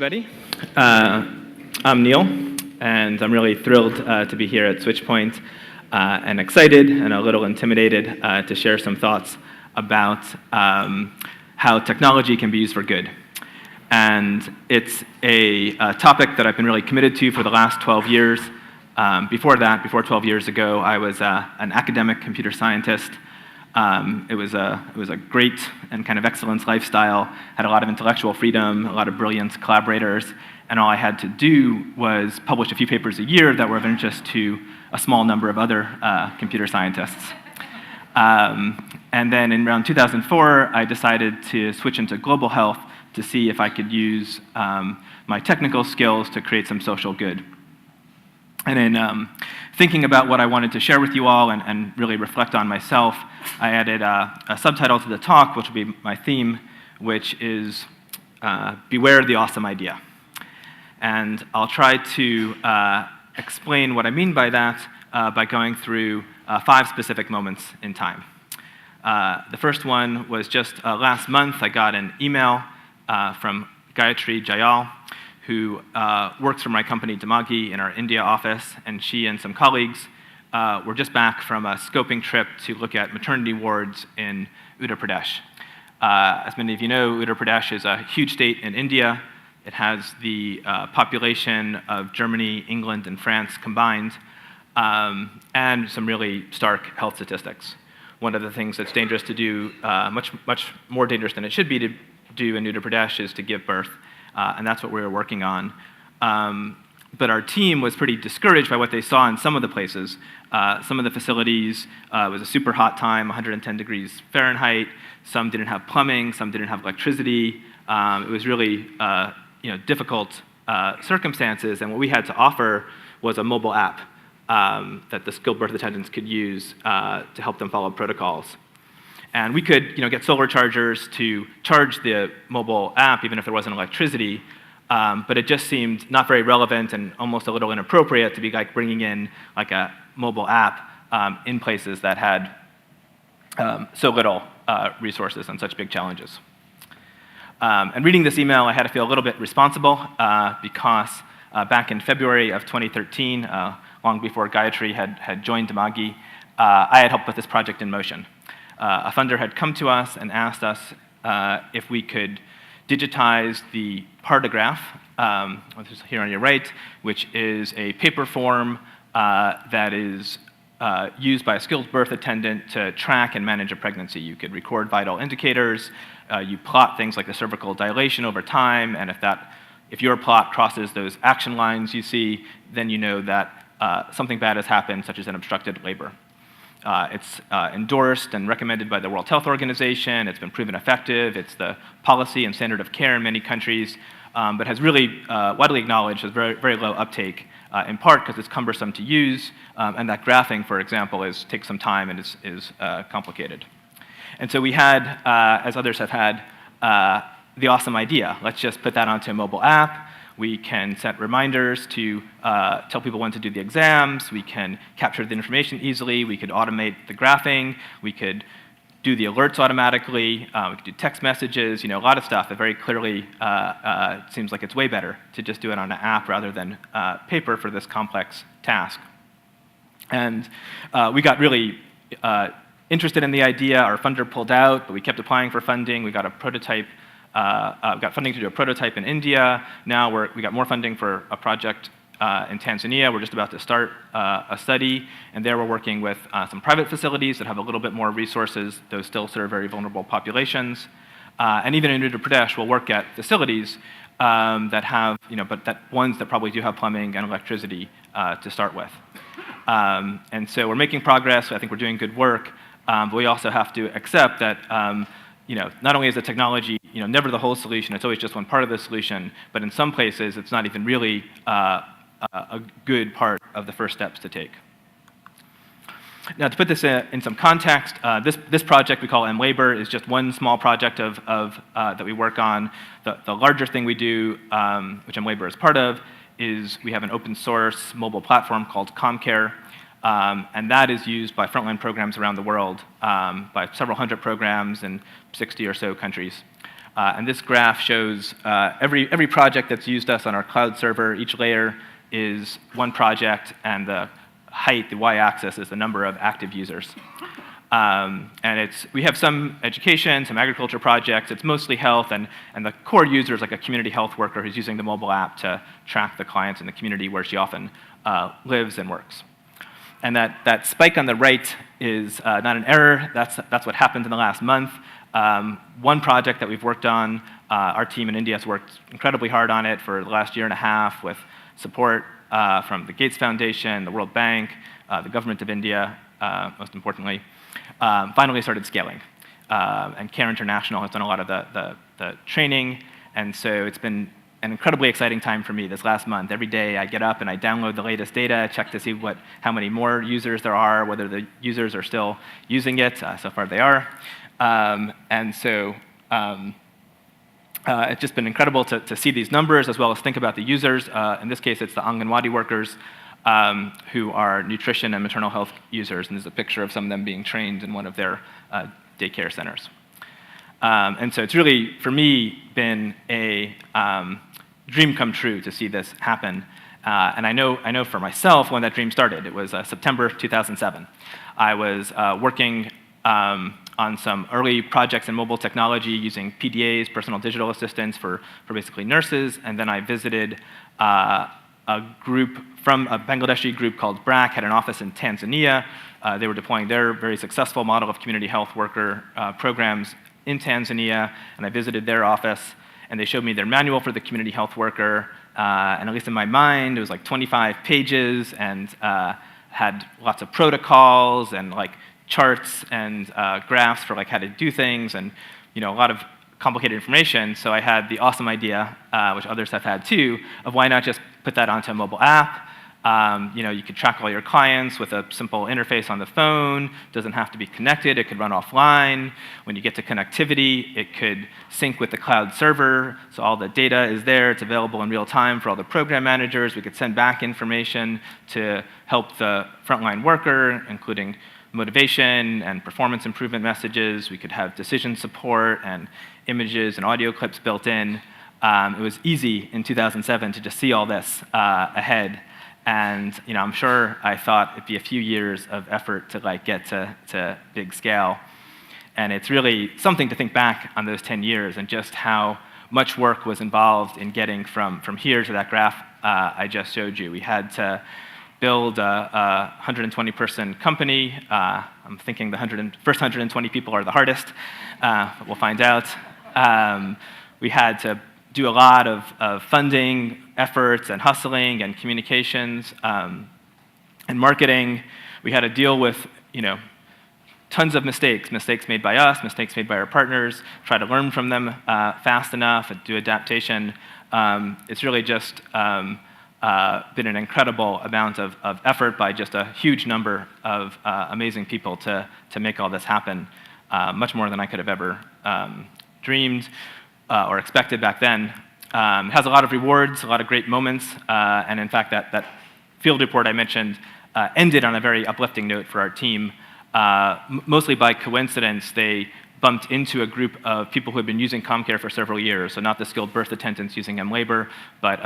everybody. I'm Neal, and I'm really thrilled to be here at SwitchPoint, and excited and a little intimidated to share some thoughts about how technology can be used for good. And it's a topic that I've been really committed to for the last 12 years. Before 12 years ago, I was an academic computer scientist. It was a great and kind of excellence lifestyle, had a lot of intellectual freedom, a lot of brilliant collaborators, and all I had to do was publish a few papers a year that were of interest to a small number of other computer scientists. And then in around 2004, I decided to switch into global health to see if I could use my technical skills to create some social good. And in thinking about what I wanted to share with you all and really reflect on myself, I added a subtitle to the talk, which will be my theme, which is Beware the Awesome Idea. And I'll try to explain what I mean by that by going through 5 specific moments in time. The first one was just last month. I got an email from Gayatri Jayal, who works for my company Dimagi in our India office, and she and some colleagues were just back from a scoping trip to look at maternity wards in Uttar Pradesh. As many of you know, Uttar Pradesh is a huge state in India. It has the population of Germany, England, and France combined, and some really stark health statistics. One of the things that's dangerous to do, much more dangerous than it should be to do in Uttar Pradesh, is to give birth. And that's what we were working on. But our team was pretty discouraged by what they saw in some of the places. Some of the facilities, it was a super hot time, 110 degrees Fahrenheit. Some didn't have plumbing, some didn't have electricity. It was really difficult circumstances, and what we had to offer was a mobile app that the skilled birth attendants could use to help them follow protocols. And we could get solar chargers to charge the mobile app even if there wasn't electricity, but it just seemed not very relevant and almost a little inappropriate to be like bringing in like a mobile app in places that had so little resources and such big challenges. And reading this email, I had to feel a little bit responsible because back in February of 2013, long before Gayatri had joined Dimagi, I had helped put this project in motion. A funder had come to us and asked us if we could digitize the partograph, which is here on your right, which is a paper form that is used by a skilled birth attendant to track and manage a pregnancy. You could record vital indicators, you plot things like the cervical dilation over time, and if your plot crosses those action lines you see, then you know that something bad has happened, such as an obstructed labor. It's endorsed and recommended by the World Health Organization. It's been proven effective. It's the policy and standard of care in many countries, but has really widely acknowledged as very, very low uptake, in part because it's cumbersome to use, and that graphing, for example, takes some time and is complicated. And so we had, as others have had, the awesome idea. Let's just put that onto a mobile app. We can set reminders to tell people when to do the exams. We can capture the information easily. We could automate the graphing. We could do the alerts automatically. We could do text messages, a lot of stuff that very clearly seems like it's way better to just do it on an app rather than paper for this complex task. And we got really interested in the idea. Our funder pulled out, but we kept applying for funding. We got a prototype. Got funding to do a prototype in India. Now we got more funding for a project in Tanzania. We're just about to start a study, and there we're working with some private facilities that have a little bit more resources. Those still serve very vulnerable populations. And even in Uttar Pradesh, we'll work at facilities that have, ones that probably do have plumbing and electricity to start with. And so we're making progress. I think we're doing good work, but we also have to accept that not only is the technology never the whole solution, it's always just one part of the solution, but in some places it's not even really a good part of the first steps to take. Now, to put this in some context, this project we call mLabor is just one small project that we work on. The larger thing we do, which mLabor is part of, is we have an open source mobile platform called Comcare, and that is used by frontline programs around the world, by several hundred programs in 60 or so countries. And this graph shows every project that's used us on our cloud server. Each layer is one project, and the height, the y-axis, is the number of active users. And we have some education, some agriculture projects. It's mostly health, and the core user is like a community health worker who's using the mobile app to track the clients in the community where she often lives and works. And that spike on the right is not an error. That's what happened in the last month. One project that we've worked on, our team in India has worked incredibly hard on it for the last year and a half with support from the Gates Foundation, the World Bank, the government of India, most importantly. Finally started scaling. And Care International has done a lot of the training, and so it's been an incredibly exciting time for me this last month. Every day I get up and I download the latest data, check to see how many more users there are, whether the users are still using it. So far they are. And so it's just been incredible to see these numbers as well as think about the users. In this case, it's the Anganwadi workers who are nutrition and maternal health users, and there's a picture of some of them being trained in one of their daycare centers. And so it's really, for me, been a dream come true to see this happen. And I know for myself when that dream started. It was September 2007. I was working on some early projects in mobile technology using PDAs, personal digital assistants for basically nurses, and then I visited a group from a Bangladeshi group called BRAC, had an office in Tanzania. They were deploying their very successful model of community health worker programs in Tanzania, and I visited their office, and they showed me their manual for the community health worker, and at least in my mind, it was like 25 pages, and had lots of protocols and like charts and graphs for like how to do things, and a lot of complicated information. So I had the awesome idea, which others have had too, of why not just put that onto a mobile app. You could track all your clients with a simple interface on the phone. Doesn't have to be connected. It could run offline. When you get to connectivity, it could sync with the cloud server. So all the data is there. It's available in real time for all the program managers. We could send back information to help the frontline worker, including motivation and performance improvement messages. We could have decision support and images and audio clips built in. It was easy in 2007 to just see all this ahead. And I'm sure I thought it'd be a few years of effort to like get to big scale. And it's really something to think back on those 10 years and just how much work was involved in getting from here to that graph I just showed you. We had to build a 120-person company. I'm thinking the first 120 people are the hardest, but we'll find out. We had to do a lot of funding efforts and hustling and communications and marketing. We had to deal with tons of mistakes made by us, mistakes made by our partners, try to learn from them fast enough and do adaptation. It's really just been an incredible amount of effort by just a huge number of amazing people to make all this happen, much more than I could have ever dreamed or expected back then. It has a lot of rewards, a lot of great moments, and in fact, that field report I mentioned ended on a very uplifting note for our team. Mostly by coincidence, they bumped into a group of people who had been using Comcare for several years, so not the skilled birth attendants using M-Labor, but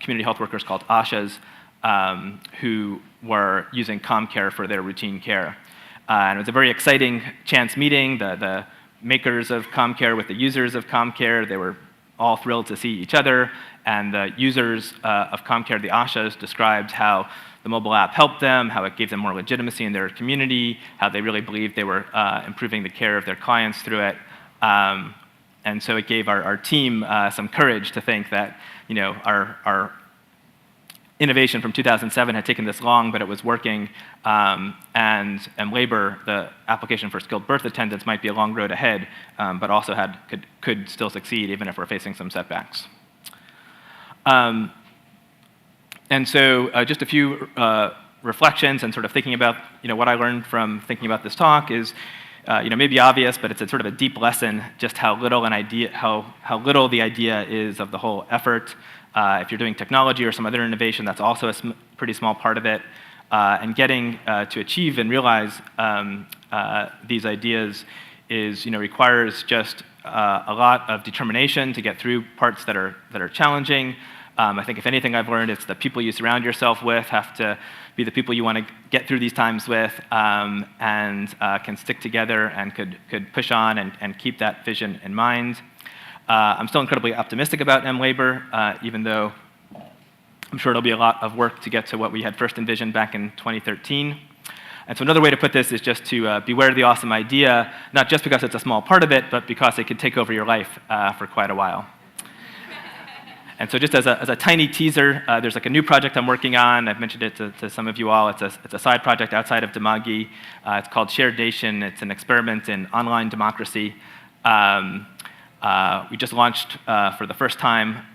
community health workers called ASHAs who were using Comcare for their routine care. And it was a very exciting chance meeting. The makers of Comcare with the users of Comcare, they were all thrilled to see each other, and the users of Comcare, the ASHAs, described how the mobile app helped them, how it gave them more legitimacy in their community, how they really believed they were improving the care of their clients through it. And so it gave our team some courage to think that our innovation from 2007 had taken this long, but it was working, and labor, the application for skilled birth attendants, might be a long road ahead, but also could still succeed even if we're facing some setbacks. And so just a few reflections and sort of thinking about what I learned from thinking about this talk is maybe obvious, but it's a sort of a deep lesson just how little the idea is of the whole effort. If you're doing technology or some other innovation, that's also a pretty small part of it. And getting to achieve and realize these ideas requires just a lot of determination to get through parts that are challenging. I think if anything I've learned, it's the people you surround yourself with have to be the people you want to get through these times with, and can stick together and could push on and keep that vision in mind. I'm still incredibly optimistic about mLabor, even though I'm sure it'll be a lot of work to get to what we had first envisioned back in 2013. And so another way to put this is just to beware of the awesome idea, not just because it's a small part of it, but because it could take over your life for quite a while. And so just as a tiny teaser, there's like a new project I'm working on. I've mentioned it to some of you all. It's a side project outside of Demagi. It's called Shared Nation. It's an experiment in online democracy. We just launched for the first time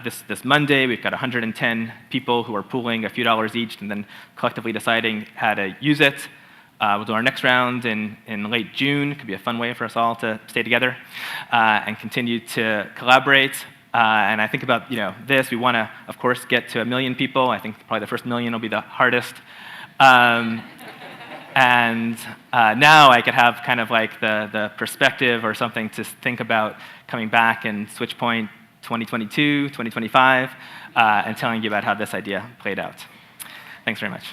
this Monday. We've got 110 people who are pooling a few dollars each and then collectively deciding how to use it. We'll do our next round in late June. It could be a fun way for us all to stay together and continue to collaborate. And I think about this. We want to, of course, get to 1 million people. I think probably the first 1 million will be the hardest. And now I could have kind of like the perspective or something to think about coming back in SwitchPoint 2022, 2025, and telling you about how this idea played out. Thanks very much.